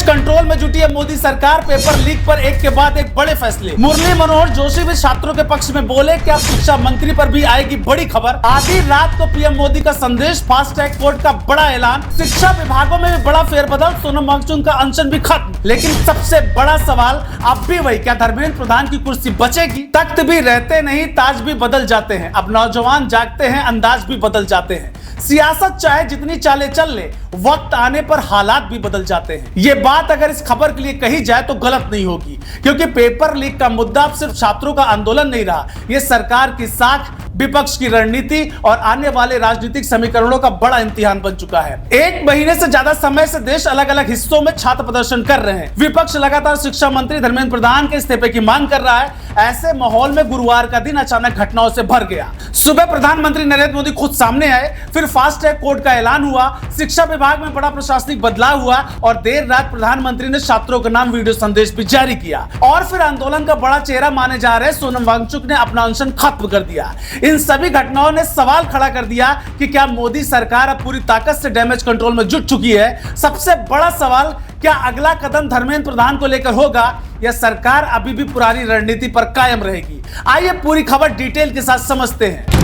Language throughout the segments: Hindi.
डैमेज कंट्रोल में जुटी है मोदी सरकार। पेपर लीक पर एक के बाद एक बड़े फैसले। मुरली मनोहर जोशी भी छात्रों के पक्ष में बोले, क्या शिक्षा मंत्री पर भी आएगी बड़ी खबर। आधी रात को पीएम मोदी का संदेश, फास्ट ट्रैक कोर्ट का बड़ा ऐलान, शिक्षा विभागों में भी बड़ा फेरबदल, सोनम वांगचुक का अनशन भी खत्म। लेकिन सबसे बड़ा सवाल अब भी वही, क्या धर्मेंद्र प्रधान की कुर्सी बचेगी। तख्त भी रहते नहीं, ताज भी बदल जाते हैं। अब नौजवान जागते हैं, अंदाज भी बदल जाते हैं। सियासत चाहे जितनी चाले चल ले, वक्त आने पर हालात भी बदल जाते हैं। ये बात अगर इस खबर के लिए कही जाए तो गलत नहीं होगी, क्योंकि पेपर लीक का मुद्दा अब सिर्फ छात्रों का आंदोलन नहीं रहा। ये सरकार की साख, विपक्ष की रणनीति और आने वाले राजनीतिक समीकरणों का बड़ा इम्तिहान बन चुका है। एक महीने से ज्यादा समय से देश अलग अलग हिस्सों में छात्र प्रदर्शन कर रहे हैं। विपक्ष लगातार शिक्षा मंत्री धर्मेंद्र प्रधान के इस्तीफे की मांग कर रहा है। ऐसे माहौल में गुरुवार का दिन अचानक घटनाओं से भर गया। सुबह प्रधानमंत्री नरेंद्र मोदी खुद सामने आए, फिर फास्ट ट्रैक कोर्ट का ऐलान हुआ, शिक्षा विभाग में बड़ा प्रशासनिक बदलाव हुआ और देर रात प्रधानमंत्री ने छात्रों के नाम वीडियो संदेश भी जारी किया। और फिर आंदोलन का बड़ा चेहरा माने जा रहे सोनम वांगचुक ने अपना अनशन खत्म कर दिया। इन सभी घटनाओं ने सवाल खड़ा कर दिया कि क्या मोदी सरकार अब पूरी ताकत से डैमेज कंट्रोल में जुट चुकी है। सबसे बड़ा सवाल, क्या अगला कदम धर्मेंद्र प्रधान को लेकर होगा या सरकार अभी भी पुरानी रणनीति पर कायम रहेगी। आइए पूरी खबर डिटेल के साथ समझते हैं।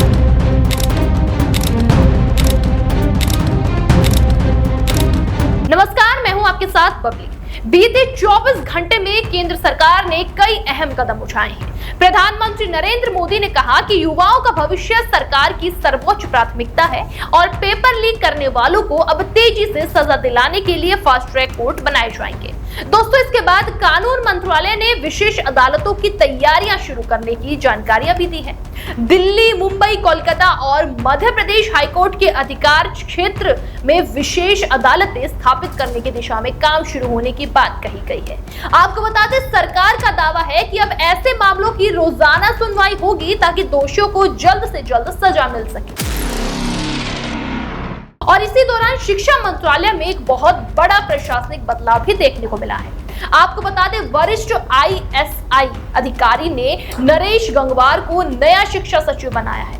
नमस्कार, मैं हूं आपके साथ बबली। बीते 24 घंटे में केंद्र सरकार ने कई अहम कदम उठाए हैं। प्रधानमंत्री नरेंद्र मोदी ने कहा कि युवाओं का भविष्य सरकार की सर्वोच्च प्राथमिकता है और पेपर लीक करने वालों को अब तेजी से सजा दिलाने के लिए फास्ट ट्रैक कोर्ट बनाए जाएंगे। दोस्तों, इसके बाद कानून मंत्रालय ने विशेष अदालतों की तैयारियां शुरू करने की जानकारियां भी दी है। दिल्ली, मुंबई, कोलकाता और मध्य प्रदेश हाईकोर्ट के अधिकार क्षेत्र में विशेष अदालतें स्थापित करने की दिशा में काम शुरू होने की बात कही गई है। आपको बता दें, सरकार का दावा है कि अब ऐसे मामलों की रोजाना सुनवाई होगी ताकि दोषियों को जल्द से जल्द सजा मिल सके। और इसी दौरान शिक्षा मंत्रालय में एक बहुत बड़ा प्रशासनिक बदलाव भी देखने को मिला है। आपको बता दें, वरिष्ठ ISI अधिकारी ने नरेश गंगवार को नया शिक्षा सचिव बनाया है,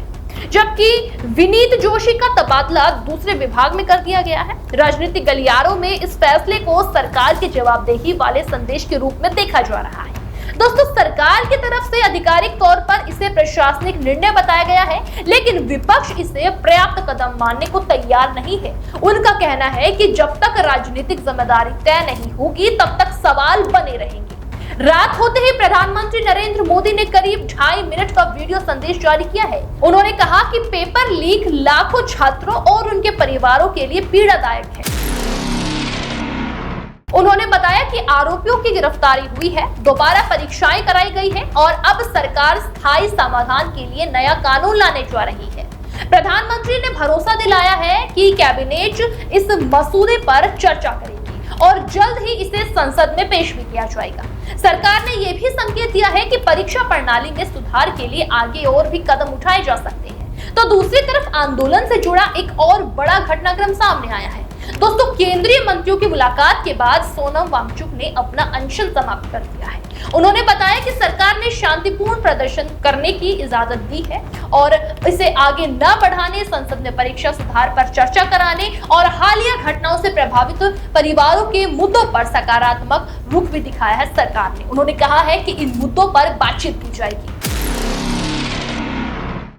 जबकि विनीत जोशी का तबादला दूसरे विभाग में कर दिया गया है। राजनीतिक गलियारों में इस फैसले को सरकार की जवाबदेही वाले संदेश के रूप में देखा जा रहा है। दोस्तों, सरकार की तरफ से आधिकारिक तौर पर इसे प्रशासनिक निर्णय बताया गया है, लेकिन विपक्ष इसे पर्याप्त कदम मानने को तैयार नहीं है। उनका कहना है कि जब तक राजनीतिक जिम्मेदारी तय नहीं होगी, तब तक सवाल बने रहेंगे। रात होते ही प्रधानमंत्री नरेंद्र मोदी ने करीब 2.5 मिनट का वीडियो संदेश जारी किया है। उन्होंने कहा कि पेपर लीक लाखों छात्रों और उनके परिवारों के लिए पीड़ादायक है। उन्होंने बताया कि आरोपियों की गिरफ्तारी हुई है, दोबारा परीक्षाएं कराई गई है और अब सरकार स्थायी समाधान के लिए नया कानून लाने जा रही है। प्रधानमंत्री ने भरोसा दिलाया है कि कैबिनेट इस मसौदे पर चर्चा करेगी और जल्द ही इसे संसद में पेश भी किया जाएगा। सरकार ने यह भी संकेत दिया है कि परीक्षा प्रणाली में सुधार के लिए आगे और भी कदम उठाए जा सकते हैं। तो दूसरी तरफ आंदोलन से जुड़ा एक और बड़ा घटनाक्रम सामने आया है। दोस्तों, केंद्रीय मंत्रियों की मुलाकात के बाद सोनम वांगचुक ने अपना अनशन समाप्त कर दिया है। उन्होंने बताया कि सरकार ने शांतिपूर्ण प्रदर्शन करने की इजाजत दी है और इसे आगे न बढ़ाने, संसद में परीक्षा सुधार पर चर्चा कराने और हालिया घटनाओं से प्रभावित परिवारों के मुद्दों पर सकारात्मक रुख भी दिखाया है सरकार ने। उन्होंने कहा है कि इन मुद्दों पर बातचीत की जाएगी।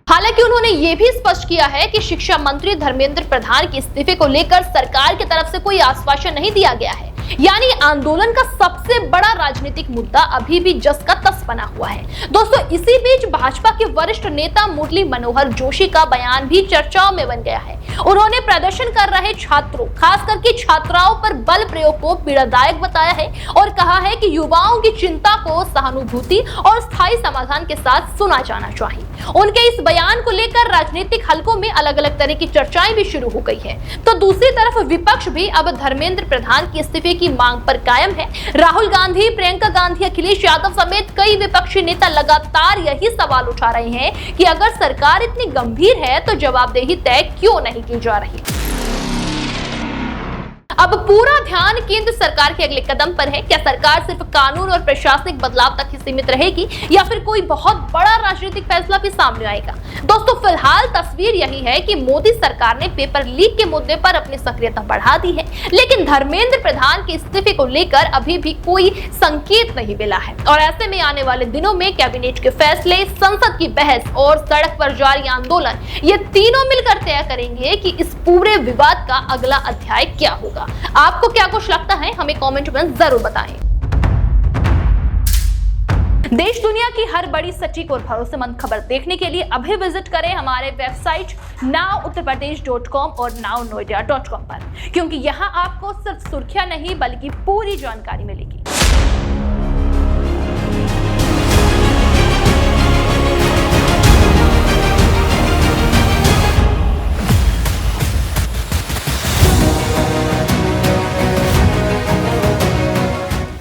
हालांकि उन्होंने ये भी स्पष्ट किया है कि शिक्षा मंत्री धर्मेंद्र प्रधान के इस्तीफे को लेकर सरकार की तरफ से कोई आश्वासन नहीं दिया गया है। यानी आंदोलन का सबसे बड़ा राजनीतिक मुद्दा अभी भी जस का तस बना हुआ है। दोस्तों, इसी बीच भाजपा के वरिष्ठ नेता मुरली मनोहर जोशी का बयान भी चर्चाओं में बन गया है। उन्होंने प्रदर्शन कर रहे छात्रों, खास करके छात्राओं पर बल प्रयोग को पीड़ादायक बताया है और कहा है कि युवाओं की चिंता को सहानुभूति और स्थायी समाधान के साथ सुना जाना चाहिए। उनके इस बयान को लेकर राजनीतिक हलकों में अलग अलग तरह की चर्चाएं भी शुरू हो गई है। तो दूसरी तरफ विपक्ष भी अब धर्मेंद्र प्रधान के इस्तीफे की मांग पर कायम है। राहुल गांधी, प्रियंका गांधी, अखिलेश यादव समेत कई विपक्षी नेता लगातार यही सवाल उठा रहे हैं कि अगर सरकार इतनी गंभीर है तो जवाबदेही तय क्यों नहीं की जा रही। अब पूरा ध्यान केंद्र सरकार के अगले कदम पर है। क्या सरकार सिर्फ कानून और प्रशासनिक बदलाव तक ही सीमित रहेगी या फिर कोई बहुत बड़ा राजनीतिक फैसला भी सामने आएगा? दोस्तों, फिलहाल तस्वीर यही है कि मोदी सरकार ने पेपर लीक के मुद्दे पर अपनी सक्रियता बढ़ा दी है, लेकिन धर्मेंद्र प्रधान के इस्तीफे को लेकर अभी भी कोई संकेत नहीं मिला है। और ऐसे में आने वाले दिनों में कैबिनेट के फैसले, संसद की बहस और सड़क पर जारी आंदोलन, ये तीनों मिलकर तय करेंगे कि इस पूरे विवाद का अगला अध्याय क्या होगा। आपको क्या कुछ लगता है, हमें कमेंट में जरूर बताएं। देश दुनिया की हर बड़ी, सटीक और भरोसेमंद खबर देखने के लिए अभी विजिट करें हमारे वेबसाइट nowuttarpradesh.com और nownoida.com पर, क्योंकि यहां आपको सिर्फ सुर्खियां नहीं बल्कि पूरी जानकारी मिलेगी।